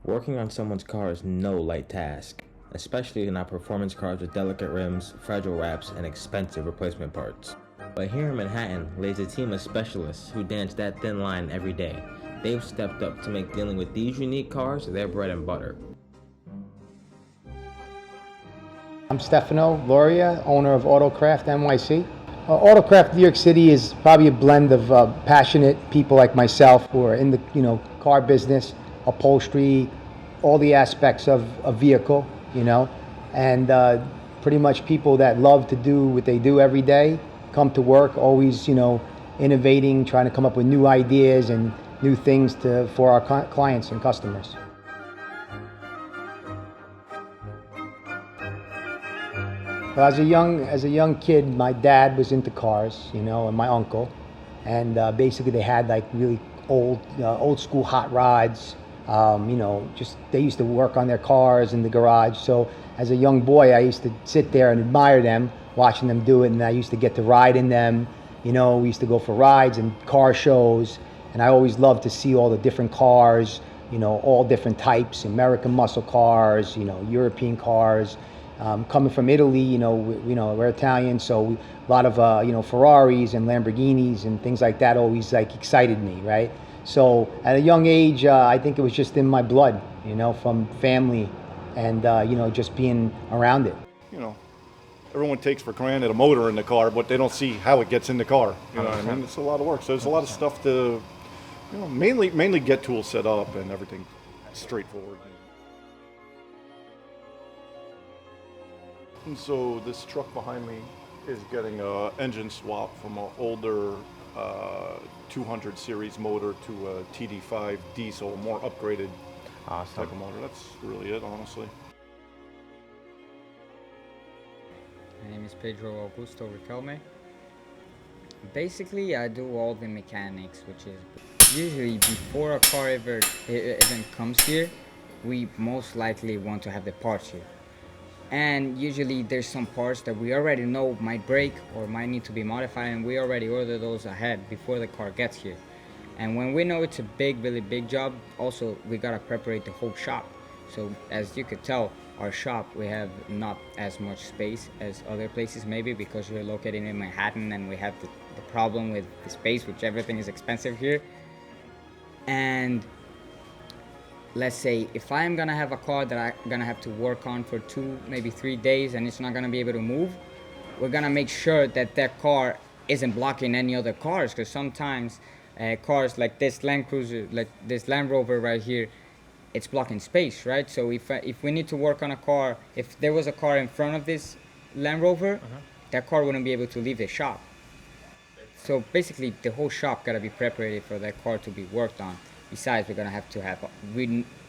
Working on someone's car is no light task, especially not performance cars with delicate rims, fragile wraps, and expensive replacement parts. But here in Manhattan lays a team of specialists who dance that thin line every day. They've stepped up to make dealing with these unique cars their bread and butter. I'm Stefano Loria, owner of Autocraft NYC. Autocraft New York City is probably a blend of passionate people like myself who are in the car business, upholstery, all the aspects of a vehicle, and pretty much people that love to do what they do every day, come to work always innovating, trying to come up with new ideas and new things for our clients and customers. Well, as a young kid, my dad was into cars, and my uncle, and basically they had like really old school hot rods. Just they used to work on their cars in the garage. So as a young boy, I used to sit there and admire them, watching them do it, and I used to get to ride in them. We used to go for rides and car shows, and I always loved to see all the different cars. All different types: American muscle cars, European cars. Coming from Italy, we're Italian, so a lot of Ferraris and Lamborghinis and things like that always like excited me, right? So at a young age, I think it was just in my blood, from family, and just being around it. Everyone takes for granted a motor in the car, but they don't see how it gets in the car. You know what I mean? It's a lot of work. So there's a lot of stuff to, mainly get tools set up and everything straightforward. And so this truck behind me is getting an engine swap from an older 200 series motor to a TD5 diesel, more upgraded type of motor. That's really it, honestly. My name is Pedro Augusto Riquelme. Basically, I do all the mechanics, which is usually before a car even comes here, we most likely want to have the parts here. And usually there's some parts that we already know might break or might need to be modified, and we already order those ahead before the car gets here. And when we know it's a really big job, also we gotta prepare the whole shop. So as you could tell, our shop, we have not as much space as other places maybe because we're located in Manhattan and we have the problem with the space, which everything is expensive here. And let's say if I'm gonna have a car that I'm gonna have to work on for 2, maybe 3 days and it's not gonna be able to move, we're gonna make sure that that car isn't blocking any other cars, because sometimes cars like this Land Cruiser, like this Land Rover right here, it's blocking space, right? So if we need to work on a car, if there was a car in front of this Land Rover, that car wouldn't be able to leave the shop. So basically the whole shop gotta be prepared for that car to be worked on. Besides, we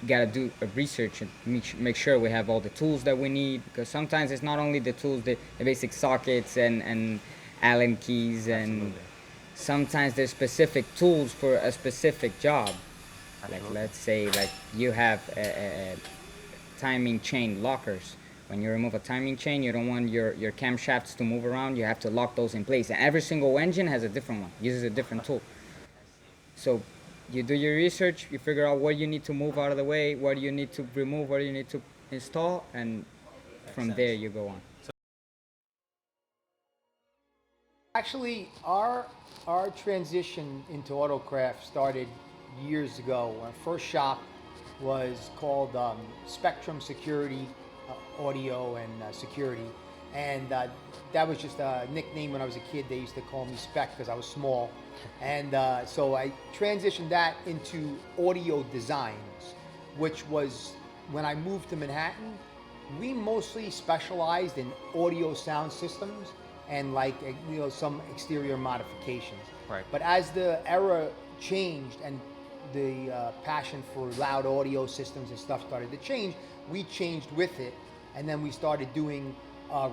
gotta do a research and make sure we have all the tools that we need, because sometimes it's not only the tools, the basic sockets and Allen keys, and sometimes there's specific tools for a specific job. Like let's say like you have a timing chain lockers. When you remove a timing chain, you don't want your camshafts to move around. You have to lock those in place. And every single engine has a different one, uses a different tool. So you do your research, you figure out what you need to move out of the way, what you need to remove, what you need to install, and from there you go on. Actually, our transition into Autocraft started years ago. Our first shop was called Spectrum Security, Audio and Security, and that was just a nickname when I was a kid. They used to call me Spec because I was small, and so I transitioned that into audio designs, which was when I moved to Manhattan. We mostly specialized in audio sound systems and like some exterior modifications. Right. But as the era changed and the passion for loud audio systems and stuff started to change, we changed with it, and then we started doing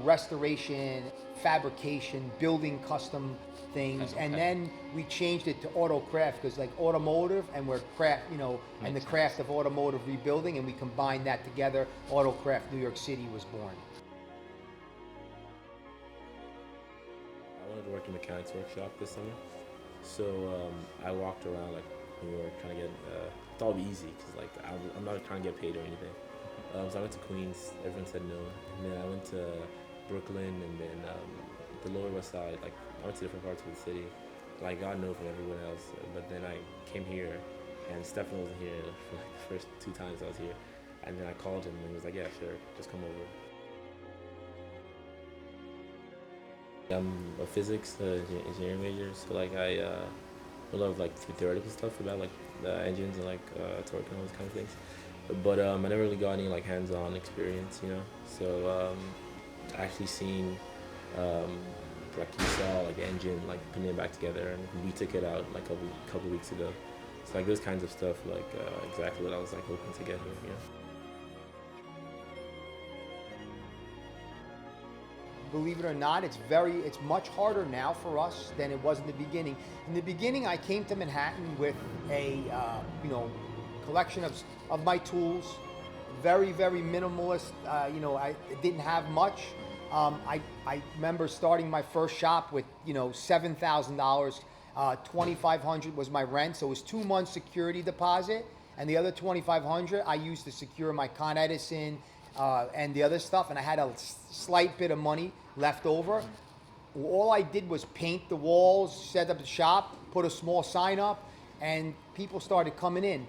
restoration, fabrication, building custom things, and then we changed it to Autocraft because like automotive and we're craft, and the craft of automotive rebuilding, and we combined that together. Autocraft New York City was born. I wanted to work in a mechanics workshop this summer, so I walked around like New York trying to get thought it'd be easy because like I'm not trying to get paid or anything. So I went to Queens. Everyone said no, and then I went to Brooklyn, and then the Lower West Side. Like I went to different parts of the city. Like got no from everyone else, but then I came here, and Stephen wasn't here for like the first 2 times I was here, and then I called him and he was like, yeah, sure, just come over. I'm a physics engineering major, so like I love like theoretical stuff about like the engines and like torque and all those kind of things. But I never really got any like hands-on experience, you know. So actually seen like you saw like the engine like putting it back together, and we took it out like a couple weeks ago. So like those kinds of stuff, like exactly what I was like hoping to get here, you know. Believe it or not, it's much harder now for us than it was in the beginning. In the beginning, I came to Manhattan with a collection of my tools, very minimalist. I didn't have much. I remember starting my first shop with $7,000. $2,500 was my rent, so it was 2 months security deposit, and the other $2,500 I used to secure my Con Edison and the other stuff, and I had a slight bit of money left over. All I did was paint the walls, set up the shop, put a small sign up, and people started coming in.